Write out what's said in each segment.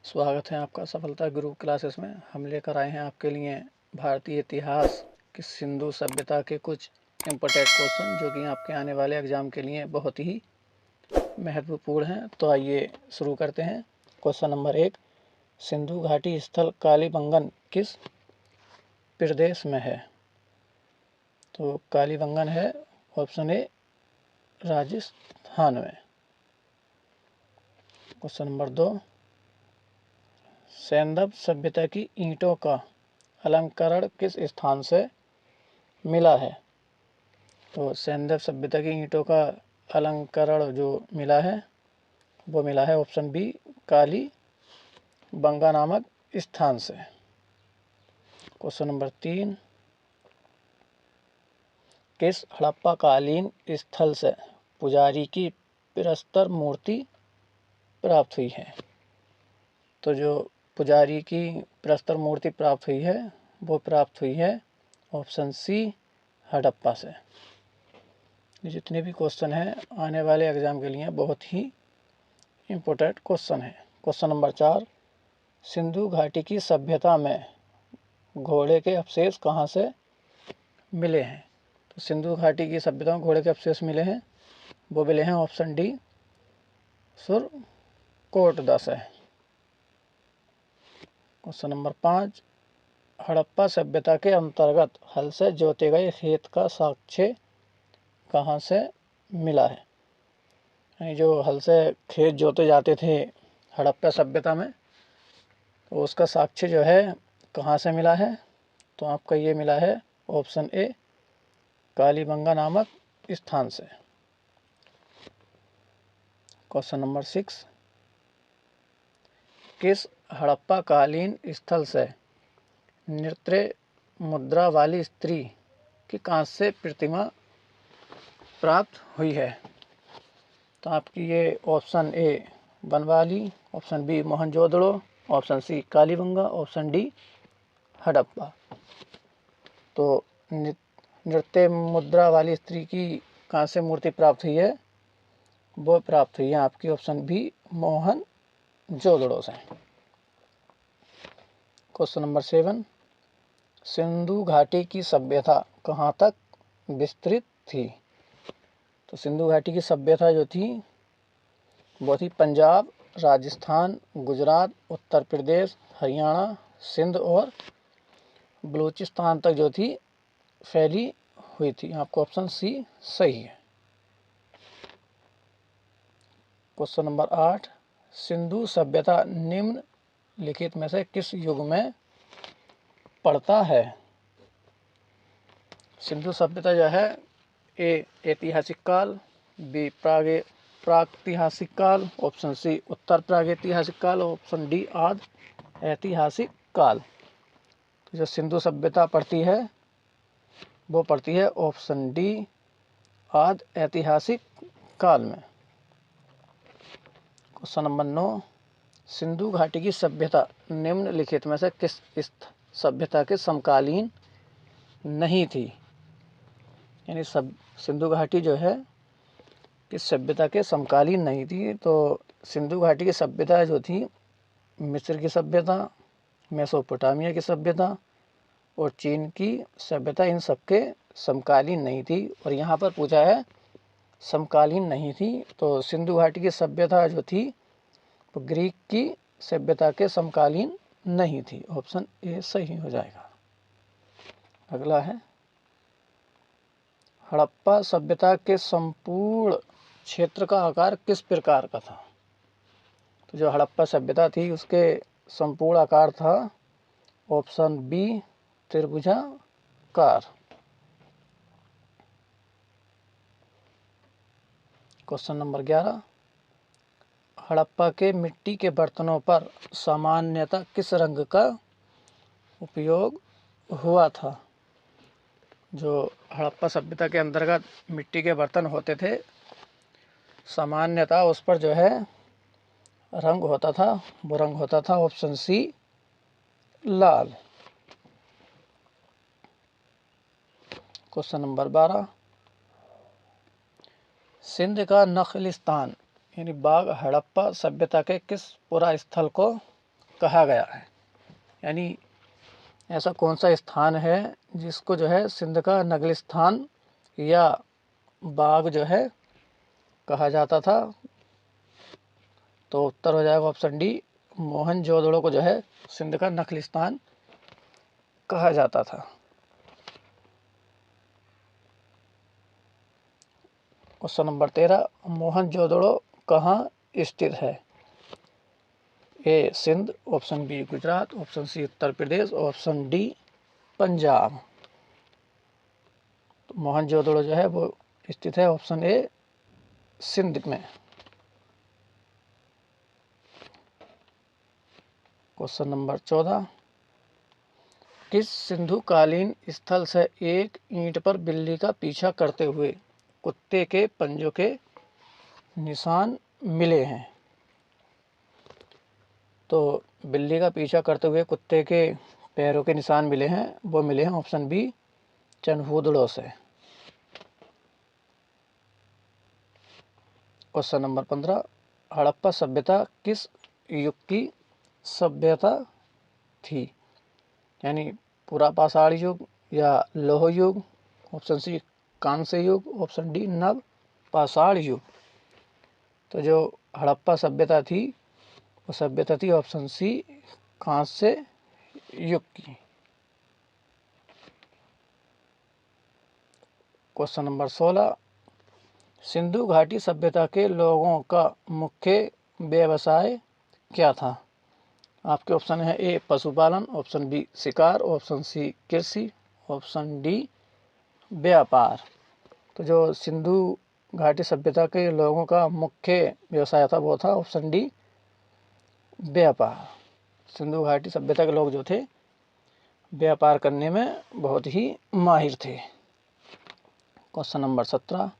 स्वागत है आपका सफलता गुरु क्लासेस में। हम लेकर आए हैं आपके लिए भारतीय इतिहास की सिंधु सभ्यता के कुछ इम्पोर्टेंट क्वेश्चन जो कि आपके आने वाले एग्जाम के लिए बहुत ही महत्वपूर्ण हैं। तो आइए शुरू करते हैं। क्वेश्चन नंबर 1, सिंधु घाटी स्थल कालीबंगन किस प्रदेश में है? तो कालीबंगन है ऑप्शन ए राजस्थान में। क्वेश्चन नंबर 2, सैंधव सभ्यता की ईंटों का अलंकरण किस स्थान से मिला है? तो सैंधव सभ्यता की ईंटों का अलंकरण जो मिला है वो मिला है ऑप्शन बी कालीबंगा नामक स्थान से। क्वेश्चन नंबर 3, किस हड़प्पाकालीन स्थल से पुजारी की प्रस्तर मूर्ति प्राप्त हुई है? तो जो पुजारी की प्रस्तर मूर्ति प्राप्त हुई है वो प्राप्त हुई है ऑप्शन सी हड़प्पा से। ये जितने भी क्वेश्चन हैं आने वाले एग्जाम के लिए बहुत ही इम्पोर्टेंट क्वेश्चन है। क्वेश्चन नंबर 4, सिंधु घाटी की सभ्यता में घोड़े के अवशेष कहाँ से मिले हैं? तो सिंधु घाटी की सभ्यता में घोड़े के अवशेष मिले हैं, वो मिले हैं ऑप्शन डी सुरकोटदा से। क्वेश्चन नंबर 5, हड़प्पा सभ्यता के अंतर्गत हल से जोते गए खेत का साक्ष्य कहाँ से मिला है? यानी जो हल से खेत जोते जाते थे हड़प्पा सभ्यता में, तो उसका साक्ष्य जो है कहाँ से मिला है? तो आपका ये मिला है ऑप्शन ए कालीबंगा नामक स्थान से। क्वेश्चन नंबर 6, किस हड़प्पा कालीन स्थल से नृत्य मुद्रा वाली स्त्री की कांस्य प्रतिमा प्राप्त हुई है? तो आपकी ये option A Banawali, option B Mohenjodaro, option C Kalibangan, option D Harappa. तो नृत्य मुद्रा वाली स्त्री की कांस्य मूर्ति प्राप्त हुई है, वो प्राप्त हुई है आपकी ऑप्शन बी मोहनजोदड़ो से। क्वेश्चन नंबर 7, सिंधु घाटी की सभ्यता कहाँ तक विस्तृत थी? तो सिंधु घाटी की सभ्यता जो थी वो थी पंजाब, राजस्थान, गुजरात, उत्तर प्रदेश, हरियाणा, सिंध और बलूचिस्तान तक जो थी फैली हुई थी। आपको ऑप्शन सी सही है। क्वेश्चन नंबर 8, सिंधु सभ्यता निम्नलिखित में से किस युग में पड़ता है? सिंधु सभ्यता जो है ए ऐतिहासिक काल, बी प्रागैतिहासिक काल, ऑप्शन सी उत्तर प्रागैतिहासिक काल, ऑप्शन डी आदि ऐतिहासिक काल। तो जो सिंधु सभ्यता पड़ती है वो पड़ती है ऑप्शन डी आदि ऐतिहासिक काल में। क्वेश्चन नंबर 9, सिंधु घाटी की सभ्यता निम्नलिखित में से किस सभ्यता के समकालीन नहीं थी? यानी सिंधु घाटी जो है किस सभ्यता के समकालीन नहीं थी? तो सिंधु घाटी की सभ्यता जो थी मिस्र की सभ्यता, मेसोपोटामिया की सभ्यता और चीन की सभ्यता, इन सबके समकालीन नहीं थी। और यहाँ पर पूछा है समकालीन नहीं थी, तो सिंधु घाटी की सभ्यता जो थी वो ग्रीक की सभ्यता के समकालीन नहीं थी। ऑप्शन ए सही हो जाएगा। अगला है, हड़प्पा सभ्यता के संपूर्ण क्षेत्र का आकार किस प्रकार का था? तो जो हड़प्पा सभ्यता थी उसके संपूर्ण आकार था ऑप्शन बी त्रिभुजाकार। क्वेश्चन नंबर 11, हड़प्पा के मिट्टी के बर्तनों पर सामान्यतः किस रंग का उपयोग हुआ था? जो हड़प्पा सभ्यता के अंतर्गत मिट्टी के बर्तन होते थे सामान्यतः उस पर जो है रंग होता था, वो रंग होता था ऑप्शन सी लाल। क्वेश्चन नंबर 12, सिंध का नखलिस्तान यानी बाग हड़प्पा सभ्यता के किस पुरा स्थल को कहा गया है। यानी ऐसा कौन सा स्थान है जिसको जो है सिंध का नगलिस्तान या बाग जो है कहा जाता था? तो उत्तर हो जाएगा ऑप्शन डी, मोहनजोदड़ो को जो है सिंध का नखलिस्तान कहा जाता था। क्वेश्चन नंबर 13, मोहनजोदड़ो कहाँ स्थित है? A Sindh, option B Gujarat, option C Uttar Pradesh, option D Punjab. तो मोहनजोदड़ो जो है वो स्थित है ऑप्शन ए सिंध में। क्वेश्चन नंबर 14, किस सिंधुकालीन स्थल से एक ईंट पर बिल्ली का पीछा करते हुए कुत्ते के पंजों के निशान मिले हैं? तो बिल्ली का पीछा करते हुए कुत्ते के पैरों के निशान मिले हैं, वो मिले हैं ऑप्शन बी चनहूदड़ों से। क्वेश्चन नंबर 15, हड़प्पा सभ्यता किस युग की सभ्यता थी? यानी पुरापाषाण युग या लौह युग, ऑप्शन सी कांस्य युग, ऑप्शन डी नव पाषाण युग। तो जो हड़प्पा सभ्यता थी वो सभ्यता थी ऑप्शन सी कांस्य युग की। क्वेश्चन नंबर 16, सिंधु घाटी सभ्यता के लोगों का मुख्य व्यवसाय क्या था? आपके ऑप्शन है ए पशुपालन, ऑप्शन बी शिकार, ऑप्शन सी कृषि, ऑप्शन डी व्यापार। तो जो सिंधु घाटी सभ्यता के लोगों का मुख्य व्यवसाय था वो था ऑप्शन डी व्यापार। सिंधु घाटी सभ्यता के लोग जो थे व्यापार करने में बहुत ही माहिर थे। क्वेश्चन नंबर 17,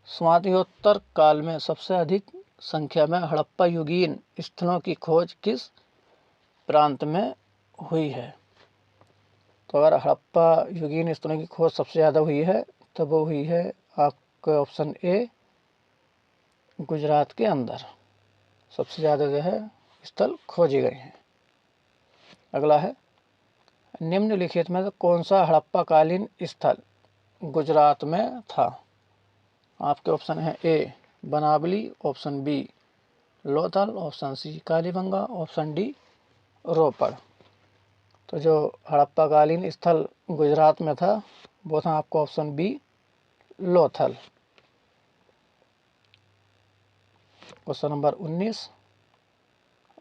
स्वातंत्रोत्तर काल में सबसे अधिक संख्या में हड़प्पा युगीन स्थलों की खोज किस प्रांत में हुई है? तो अगर हड़प्पा युगीन स्थलों की खोज सबसे ज़्यादा हुई है तो वो हुई है आपके ऑप्शन ए गुजरात के अंदर। सबसे ज़्यादा जो है स्थल खोजे गए हैं। अगला है, निम्नलिखित में से कौन सा हड़प्पा कालीन स्थल गुजरात में था? आपके ऑप्शन है A Banawali, option B Lothal, option C Kalibangan, option D Ropar. तो जो हड़प्पा कालीन स्थल गुजरात में था वो था आपको option B Lothal. Question number 19,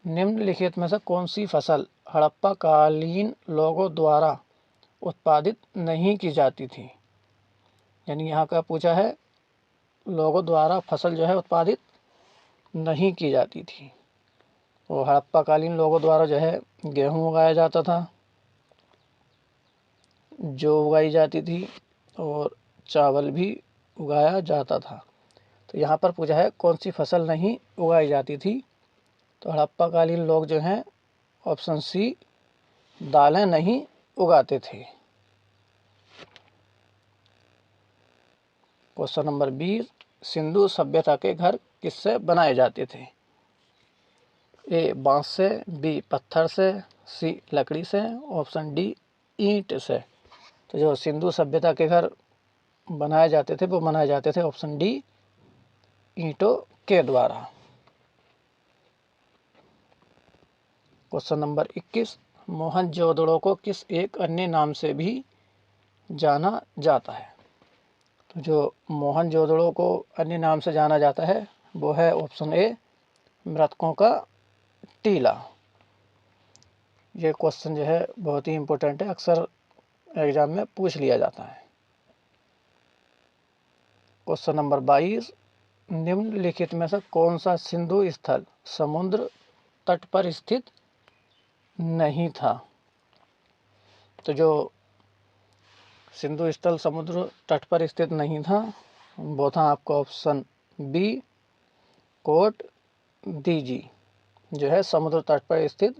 निम्नलिखित में से कौन सी फसल हड़प्पा कालीन लोगों द्वारा उत्पादित नहीं की जाती थी? यानी यहाँ का पूछा है लोगों द्वारा फसल जो है उत्पादित नहीं की जाती थी। तो हड़प्पा कालीन लोगों द्वारा जो है गेहूँ उगाया जाता था, जौ उगाई जाती थी और चावल भी उगाया जाता था। तो यहाँ पर पूछा है कौन सी फसल नहीं उगाई जाती थी? तो हड़प्पा कालीन लोग जो हैं ऑप्शन सी दालें नहीं उगाते थे। क्वेश्चन नंबर 20, सिंधु सभ्यता के घर किससे बनाए जाते थे? ए बांस से, बी पत्थर से, सी लकड़ी से, ऑप्शन डी ईंट से। तो जो सिंधु सभ्यता के घर बनाए जाते थे वो बनाए जाते थे ऑप्शन डी ईंटों के द्वारा। क्वेश्चन नंबर 21, मोहनजोदड़ो को किस एक अन्य नाम से भी जाना जाता है? तो जो मोहनजोदड़ो को अन्य नाम से जाना जाता है वो है ऑप्शन ए मृतकों का टीला। ये क्वेश्चन जो है बहुत ही इम्पोर्टेंट है, अक्सर एग्जाम में पूछ लिया जाता है। क्वेश्चन नंबर 22, निम्नलिखित में से कौन सा सिंधु स्थल समुद्र तट पर स्थित नहीं था? तो जो सिंधु स्थल समुद्र तट पर स्थित नहीं था वो था आपका ऑप्शन बी कोट दीजी, जो है समुद्र तट पर स्थित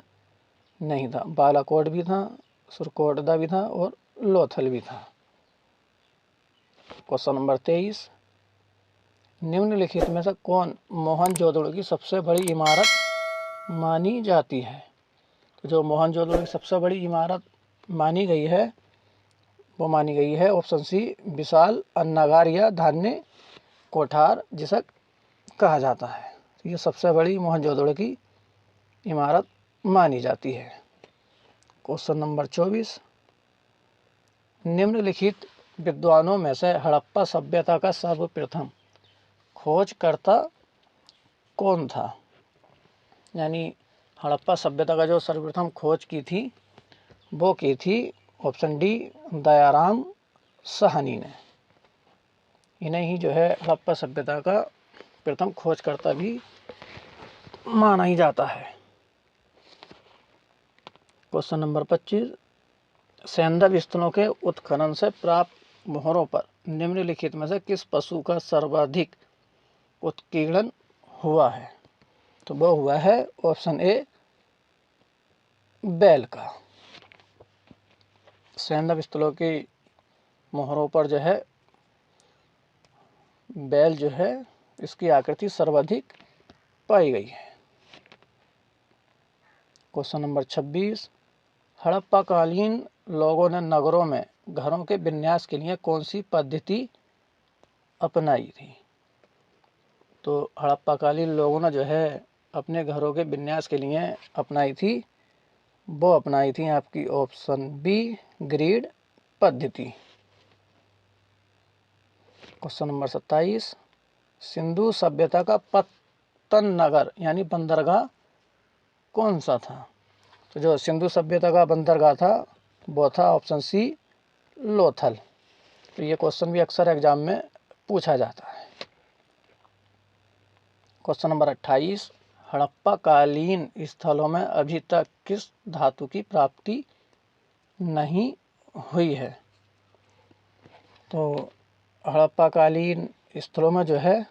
नहीं था। बालाकोट भी था, सुरकोटदा भी था और लोथल भी था। क्वेश्चन नंबर 23, निम्नलिखित में से कौन मोहनजोदड़ो की सबसे बड़ी इमारत मानी जाती है। तो जो मोहनजोदड़ो की सबसे बड़ी इमारत मानी गई है वो मानी गई है ऑप्शन सी विशाल अन्नागार या धान्य कोठार जिसे कहा जाता है। तो ये सबसे बड़ी मोहनजोदड़ो की इमारत मानी जाती है। क्वेश्चन नंबर 24, निम्नलिखित विद्वानों में से हड़प्पा सभ्यता का सर्वप्रथम खोजकर्ता कौन था? यानी हड़प्पा सभ्यता का जो सर्वप्रथम खोज की थी वो की थी ऑप्शन डी दयाराम साहनी ने। इन्हें ही जो है हड़प्पा सभ्यता का प्रथम खोजकर्ता भी माना ही जाता है। क्वेश्चन नंबर 25, सैंधव स्थलों के उत्खनन से प्राप्त मोहरों पर निम्नलिखित में से किस पशु का सर्वाधिक उत्कीर्णन हुआ है? तो वो हुआ है ऑप्शन ए बैल का। सैंधव स्थलों की मोहरों पर जो है बैल जो है इसकी आकृति सर्वाधिक पाई गई है। क्वेश्चन नंबर 26, हड़प्पा कालीन लोगों ने नगरों में घरों के विन्यास के लिए कौन सी पद्धति अपनाई थी? तो हड़प्पा कालीन लोगों ने जो है अपने घरों के विन्यास के लिए अपनाई थी आपकी ऑप्शन बी ग्रिड पद्धति। क्वेश्चन नंबर 27, सिंधु सभ्यता का पत्तन नगर यानी बंदरगाह कौन सा था? तो जो सिंधु सभ्यता का बंदरगाह था वो था ऑप्शन सी लोथल। तो ये क्वेश्चन भी अक्सर एग्जाम में पूछा जाता है। क्वेश्चन नंबर 28, हड़प्पा कालीन स्थलों में अभी तक किस धातु की प्राप्ति नहीं हुई है? तो हड़प्पा कालीन स्थलों में जो है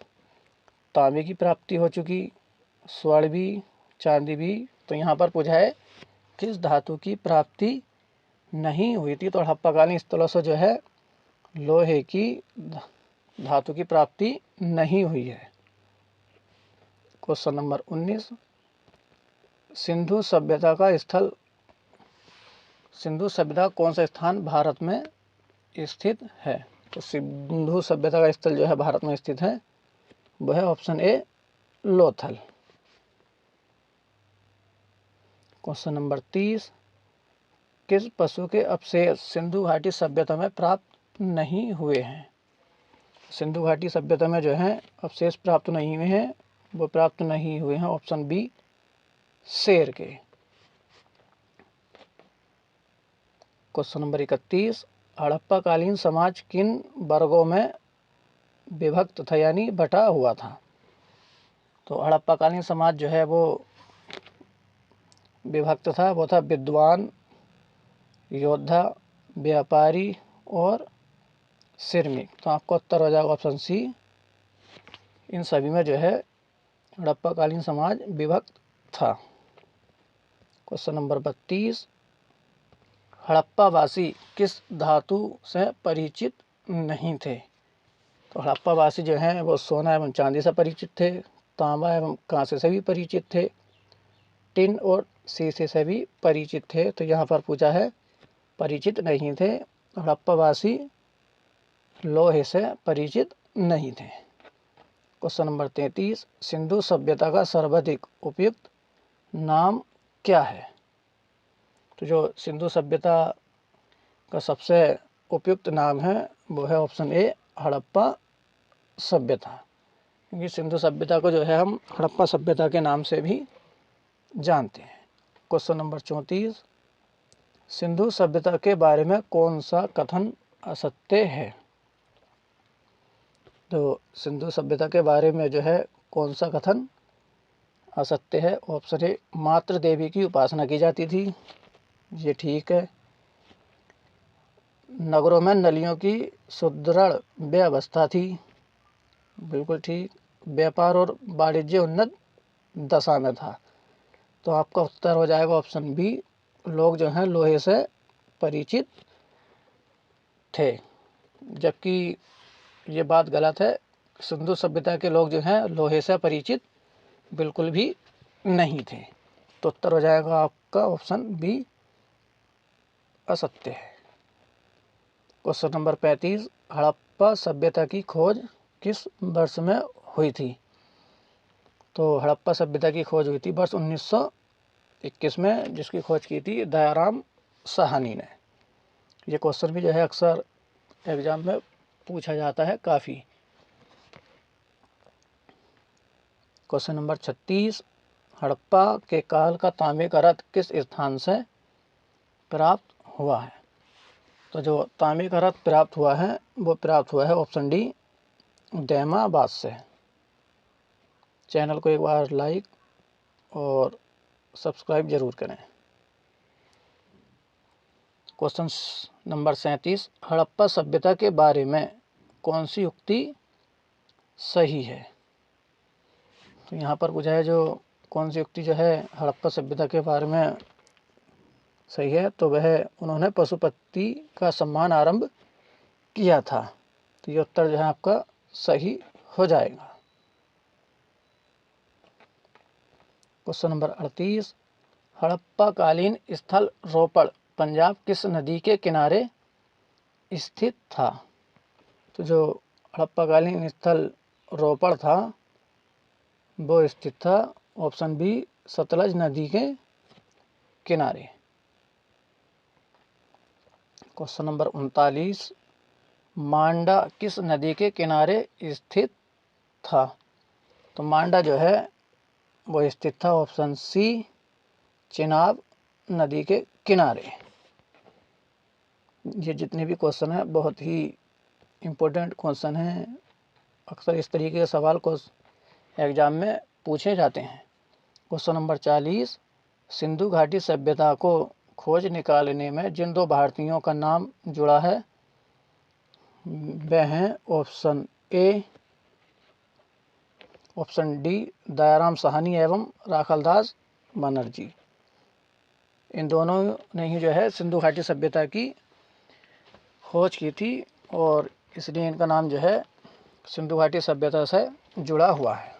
तांबे की प्राप्ति हो चुकी, स्वर्ण भी, चांदी भी। तो यहाँ पर पूछा है किस धातु की प्राप्ति नहीं हुई थी? तो हड़प्पा कालीन स्थलों से जो है लोहे की धातु की प्राप्ति नहीं हुई है। क्वेश्चन नंबर 19, सिंधु सभ्यता कौन सा स्थान भारत में स्थित है? तो सिंधु सभ्यता का स्थल जो है भारत में स्थित है वह है option A Lothal. Question number 30, किस पशु के अवशेष सिंधु घाटी सभ्यता में प्राप्त नहीं हुए हैं? सिंधु घाटी सभ्यता में जो है अवशेष प्राप्त नहीं हुए हैं, वो प्राप्त नहीं हुए हैं ऑप्शन बी शेर के। क्वेश्चन नंबर 31, हड़प्पा कालीन समाज किन वर्गों में विभक्त था यानी बटा हुआ था? तो हड़प्पा कालीन समाज जो है वो विभक्त था, वो था विद्वान, योद्धा, व्यापारी और श्रमिक। तो आपका उत्तर हो जाएगा ऑप्शन सी, इन सभी में जो है हड़प्पा कालीन समाज विभक्त था। क्वेश्चन नंबर 32, हड़प्पा वासी किस धातु से परिचित नहीं थे? तो हड़प्पा वासी जो हैं वो सोना एवं चांदी से परिचित थे, तांबा एवं कांसे से भी परिचित थे, टिन और शीशे से भी परिचित थे। तो यहाँ पर पूछा है परिचित नहीं थे, हड़प्पा वासी लोहे से परिचित नहीं थे। क्वेश्चन नंबर 33, सिंधु सभ्यता का सर्वाधिक उपयुक्त नाम क्या है? तो जो सिंधु सभ्यता का सबसे उपयुक्त नाम है वो है ऑप्शन ए हड़प्पा सभ्यता, क्योंकि सिंधु सभ्यता को जो है हम हड़प्पा सभ्यता के नाम से भी जानते हैं। क्वेश्चन नंबर 34, सिंधु सभ्यता के बारे में कौन सा कथन असत्य है? तो सिंधु सभ्यता के बारे में जो है कौन सा कथन असत्य है? ऑप्शन ए मात्र देवी की उपासना की जाती थी, ये ठीक है। नगरों में नलियों की सुदृढ़ व्यवस्था थी, बिल्कुल ठीक। व्यापार और वाणिज्य उन्नत दशा में था। तो आपका उत्तर हो जाएगा ऑप्शन बी, लोग जो हैं लोहे से परिचित थे, जबकि ये बात गलत है। सिंधु सभ्यता के लोग जो हैं लोहे से परिचित बिल्कुल भी नहीं थे। तो उत्तर हो जाएगा आपका ऑप्शन बी असत्य है। क्वेश्चन नंबर 35, हड़प्पा सभ्यता की खोज किस वर्ष में हुई थी? तो हड़प्पा सभ्यता की खोज हुई थी वर्ष 1921 में, जिसकी खोज की थी दयाराम साहनी ने। ये क्वेश्चन भी जो है अक्सर एग्जाम में पूछा जाता है काफ़ी। क्वेश्चन नंबर 36, हड़प्पा के काल का तांबे का रथ किस स्थान से प्राप्त हुआ है? तो जो तांबे का रथ प्राप्त हुआ है वो प्राप्त हुआ है ऑप्शन डी दैमाबाद से। चैनल को एक बार लाइक और सब्सक्राइब जरूर करें। क्वेश्चन नंबर 37, हड़प्पा सभ्यता के बारे में कौन सी युक्ति सही है? तो यहाँ पर पूछा है जो कौन सी युक्ति जो है हड़प्पा सभ्यता के बारे में सही है, तो वह उन्होंने पशुपति का सम्मान आरंभ किया था। तो ये उत्तर जो है आपका सही हो जाएगा। क्वेश्चन नंबर 38, हड़प्पा कालीन स्थल रोपड़ पंजाब किस नदी के किनारे स्थित था? तो जो हड़प्पा कालीन स्थल रोपड़ था वो स्थित था ऑप्शन बी सतलज नदी के किनारे। क्वेश्चन नंबर 39, मांडा किस नदी के किनारे स्थित था? तो मांडा जो है वो स्थित था ऑप्शन सी चिनाब नदी के किनारे। ये जितने भी क्वेश्चन हैं बहुत ही इम्पोर्टेंट क्वेश्चन हैं। अक्सर इस तरीके के सवाल को एग्जाम में पूछे जाते हैं। क्वेश्चन नंबर 40, सिंधु घाटी सभ्यता को खोज निकालने में जिन दो भारतीयों का नाम जुड़ा है वे हैं option A option D Dayaram Sahni एवं राखलदास बनर्जी। इन दोनों ने ही जो है सिंधु घाटी सभ्यता की खोज की थी और इसलिए इनका नाम जो है सिंधु घाटी सभ्यता से जुड़ा हुआ है।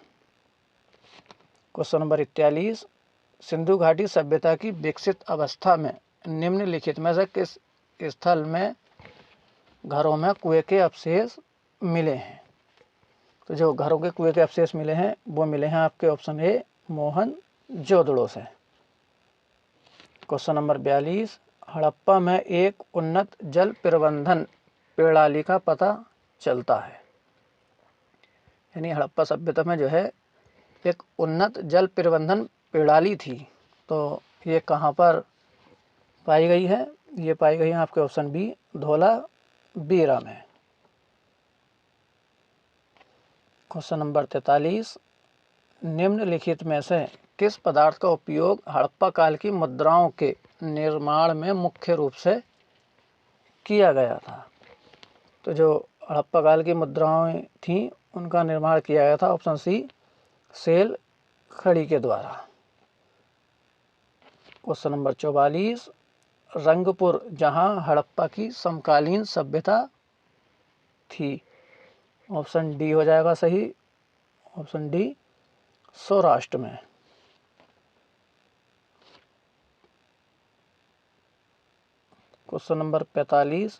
क्वेश्चन नंबर 41, सिंधु घाटी सभ्यता की विकसित अवस्था में निम्नलिखित में से किस स्थल में घरों में कुएं के अवशेष मिले हैं? तो जो घरों के कुएं के अवशेष मिले हैं वो मिले हैं आपके ऑप्शन ए मोहनजोदड़ो से। क्वेश्चन नंबर 42, हड़प्पा में एक उन्नत जल प्रबंधन प्रणाली का पता चलता है। यानी हड़प्पा सभ्यता में जो है एक उन्नत जल प्रबंधन प्रणाली थी, तो ये कहाँ पर पाई गई है? ये पाई गई है आपके ऑप्शन बी धौलावीरा में। क्वेश्चन नंबर 43, निम्नलिखित में से किस पदार्थ का उपयोग हड़प्पा काल की मुद्राओं के निर्माण में मुख्य रूप से किया गया था? तो जो हड़प्पा काल की मुद्राएं थीं उनका निर्माण किया गया था ऑप्शन सी सेल खड़ी के द्वारा। क्वेश्चन नंबर 44, रंगपुर जहां हड़प्पा की समकालीन सभ्यता थी, ऑप्शन डी हो जाएगा सही, ऑप्शन डी सौराष्ट्र में। क्वेश्चन नंबर 45,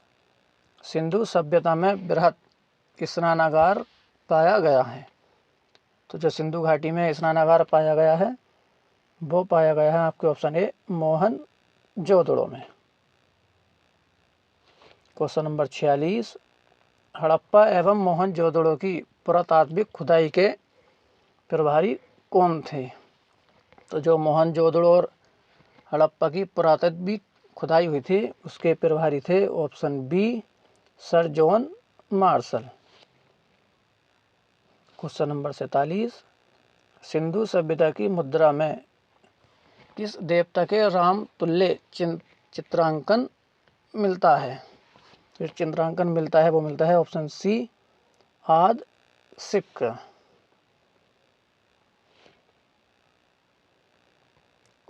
सिंधु सभ्यता में बृहत स्नानागार पाया गया है। तो जो सिंधु घाटी में स्नानागार पाया गया है वो पाया गया है आपके ऑप्शन ए मोहनजोदड़ो में। क्वेश्चन नंबर 46, हड़प्पा एवं मोहनजोदड़ो की पुरातात्विक खुदाई के प्रभारी कौन थे? तो जो मोहनजोदड़ो और हड़प्पा की पुरातात्विक खुदाई हुई थी उसके प्रभारी थे option B sir John Marshall. Question number 47, Sindhu सभ्यता की मुद्रा में किस देवता के राम तुल्य चित्रांकन मिलता है? तो चित्रांकन मिलता है वो मिलता है ऑप्शन सी आद सिक्क।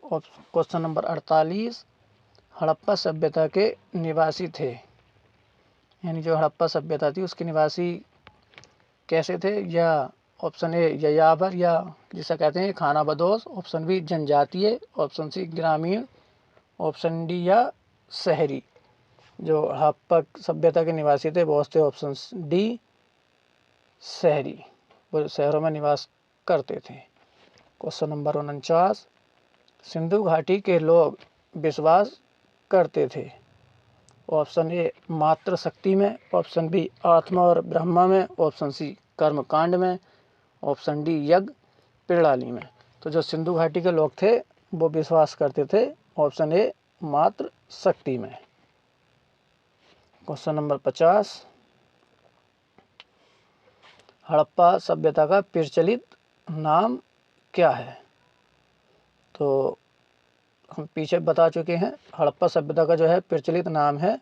क्वेश्चन नंबर 48, हड़प्पा सभ्यता के निवासी थे, यानी जो हड़प्पा सभ्यता थी उसके निवासी कैसे थे या ऑप्शन ए यायावर या जिसे कहते हैं खाना बदोश, ऑप्शन बी जनजातीय, ऑप्शन सी ग्रामीण, ऑप्शन डी या शहरी। जो हड़प्पा सभ्यता के निवासी थे वो थे ऑप्शन डी शहरी, वो शहरों में निवास करते थे। क्वेश्चन नंबर 49, सिंधु घाटी के लोग विश्वास करते थे ऑप्शन ए मात्र शक्ति में, ऑप्शन बी आत्मा और ब्रह्मा में, ऑप्शन सी कर्म कांड में, ऑप्शन डी यज्ञ प्रणाली में। तो जो सिंधु घाटी के लोग थे वो विश्वास करते थे ऑप्शन ए मात्र शक्ति में। क्वेश्चन नंबर 50, हड़प्पा सभ्यता का प्रचलित नाम क्या है? तो हम पीछे बता चुके हैं, हड़प्पा सभ्यता का जो है प्रचलित नाम है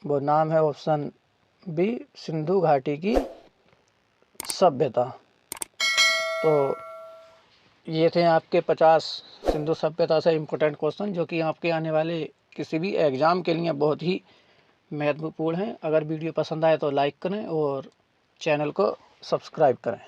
वो नाम है ऑप्शन बी सिंधु घाटी की सभ्यता। तो ये थे आपके 50 सिंधु सभ्यता से इम्पोर्टेंट क्वेश्चन जो कि आपके आने वाले किसी भी एग्ज़ाम के लिए बहुत ही महत्वपूर्ण हैं। अगर वीडियो पसंद आए तो लाइक करें और चैनल को सब्सक्राइब करें।